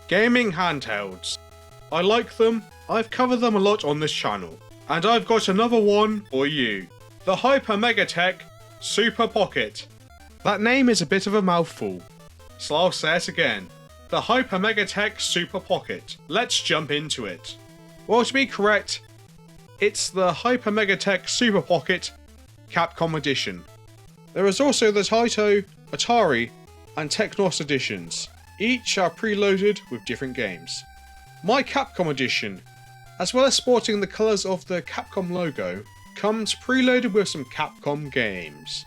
Gaming handhelds. I like them, I've covered them a lot on this channel, and I've got another one for you. The Megatech Super Pocket. That name is a bit of a mouthful, so I'll say it again. The Megatech Super Pocket. Let's jump into it. Well, to be correct, it's the Megatech Super Pocket Capcom Edition. There is also the Taito, Atari, and Technos editions. Each are preloaded with different games. My Capcom Edition, as well as sporting the colours of the Capcom logo, comes preloaded with some Capcom games,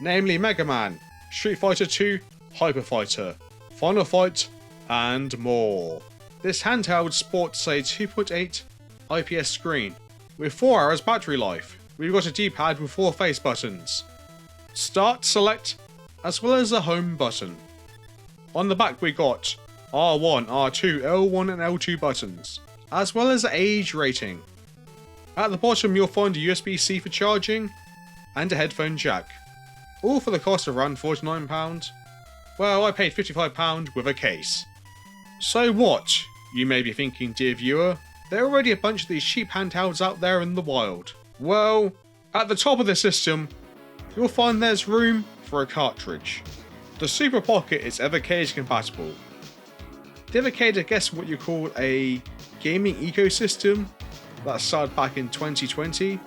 namely Mega Man, Street Fighter 2, Hyper Fighter, Final Fight, and more. This handheld sports a 2.8 IPS screen with 4 hours battery life. We've got a D-pad with 4 face buttons, Start, Select, as well as a Home button. On the back we got R1, R2, L1 and L2 buttons, as well as age rating. At the bottom you'll find a USB-C for charging and a headphone jack, all for the cost of around £49. Well, I paid £55 with a case. So what, you may be thinking, dear viewer, there are already a bunch of these cheap handhelds out there in the wild. Well, at the top of the system, you'll find there's room for a cartridge. The Super Pocket is Evercade compatible. The Evercade, I guess what you call a gaming ecosystem that started back in 2020.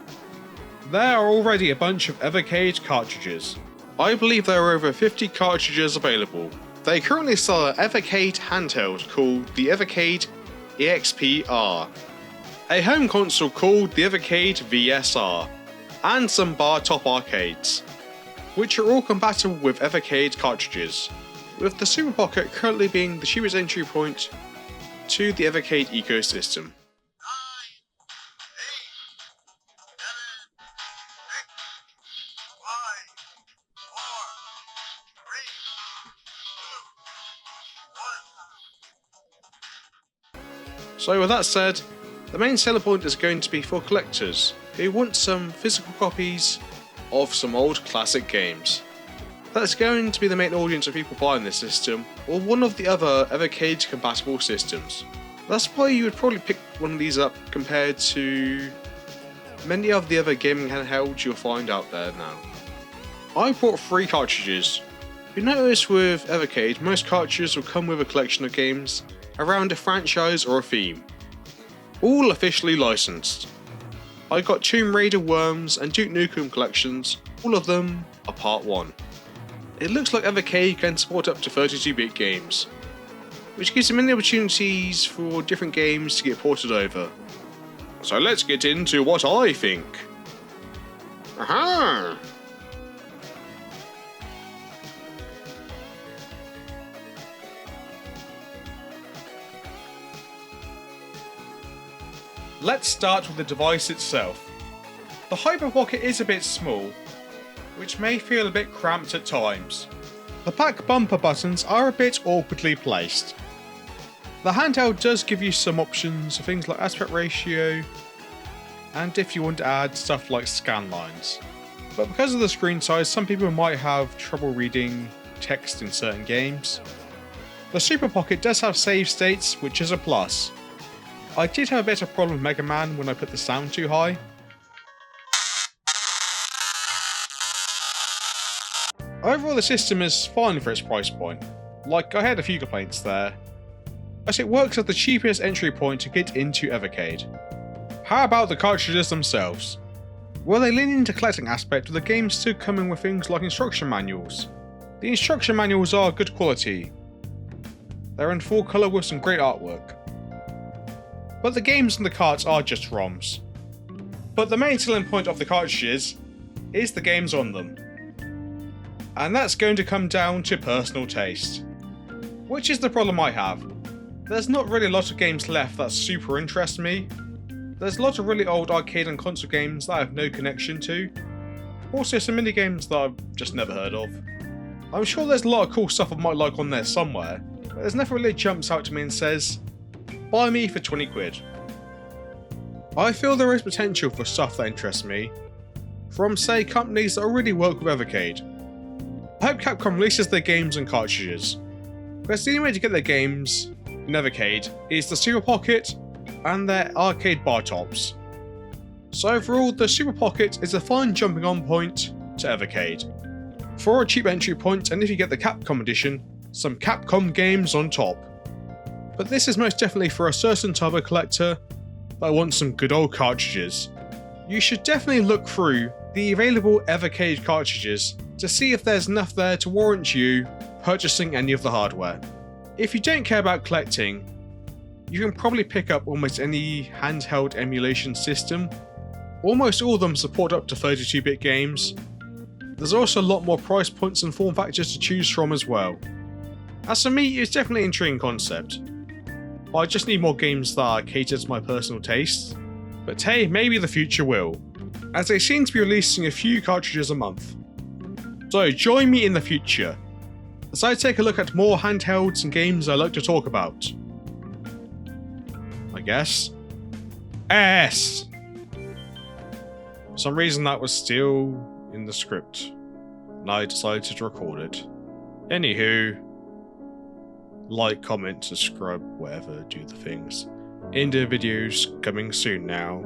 There are already a bunch of Evercade cartridges. I believe there are over 50 cartridges available. They currently sell an Evercade handheld called the Evercade EXP-R, a home console called the Evercade VSR, and some bar top arcades, which are all compatible with Evercade cartridges, with the Super Pocket currently being the cheapest entry point to the Evercade ecosystem. So with that said, the main selling point is going to be for collectors who want some physical copies of some old classic games. That's going to be the main audience of people buying this system, or one of the other Evercade compatible systems. That's why you would probably pick one of these up compared to many of the other gaming handhelds you'll find out there now. I bought 3 cartridges. You notice with Evercade, most cartridges will come with a collection of games around a franchise or a theme, all officially licensed. I got Tomb Raider, Worms and Duke Nukem collections, all of them are part 1. It looks like Evercade can support up to 32-bit games, which gives them many opportunities for different games to get ported over. So let's get into what I think. Aha! Let's start with the device itself. The Hyper Pocket is a bit small, which may feel a bit cramped at times. The back bumper buttons are a bit awkwardly placed. The handheld does give you some options for things like aspect ratio, and if you want to add stuff like scan lines. But because of the screen size, some people might have trouble reading text in certain games. The Super Pocket does have save states, which is a plus. I did have a bit of problem with Mega Man when I put the sound too high. Overall the system is fine for its price point. Like, I had a few complaints there, as it works as the cheapest entry point to get into Evercade. How about the cartridges themselves? Well, they lean into collecting aspect with the game still coming with things like instruction manuals. The instruction manuals are good quality. They're in full colour with some great artwork. But the games in the carts are just ROMs. But the main selling point of the cartridges is the games on them. And that's going to come down to personal taste. Which is the problem I have. There's not really a lot of games left that super interest me. There's a lot of really old arcade and console games that I have no connection to. Also some mini games that I've just never heard of. I'm sure there's a lot of cool stuff I might like on there somewhere, but there's nothing really jumps out to me and says, buy me for 20 quid. I feel there is potential for stuff that interests me, from say companies that already work with Evercade. I hope Capcom releases their games and cartridges, because the only way to get their games in Evercade is the Super Pocket and their arcade bar tops. So overall, the Super Pocket is a fine jumping on point to Evercade. For a cheap entry point, and if you get the Capcom edition, some Capcom games on top. But this is most definitely for a certain type of collector that wants some good old cartridges. You should definitely look through the available Evercade cartridges to see if there's enough there to warrant you purchasing any of the hardware. If you don't care about collecting, you can probably pick up almost any handheld emulation system. Almost all of them support up to 32-bit games. There's also a lot more price points and form factors to choose from as well. As for me, it's definitely an intriguing concept. But I just need more games that are catered to my personal tastes. But hey, maybe the future will, as they seem to be releasing a few cartridges a month. So join me in the future, as I take a look at more handhelds and games I like to talk about. I guess. S! For some reason that was still in the script, and I decided to record it. Anywho, like, comment, subscribe, whatever, do the things. Indie videos coming soon now.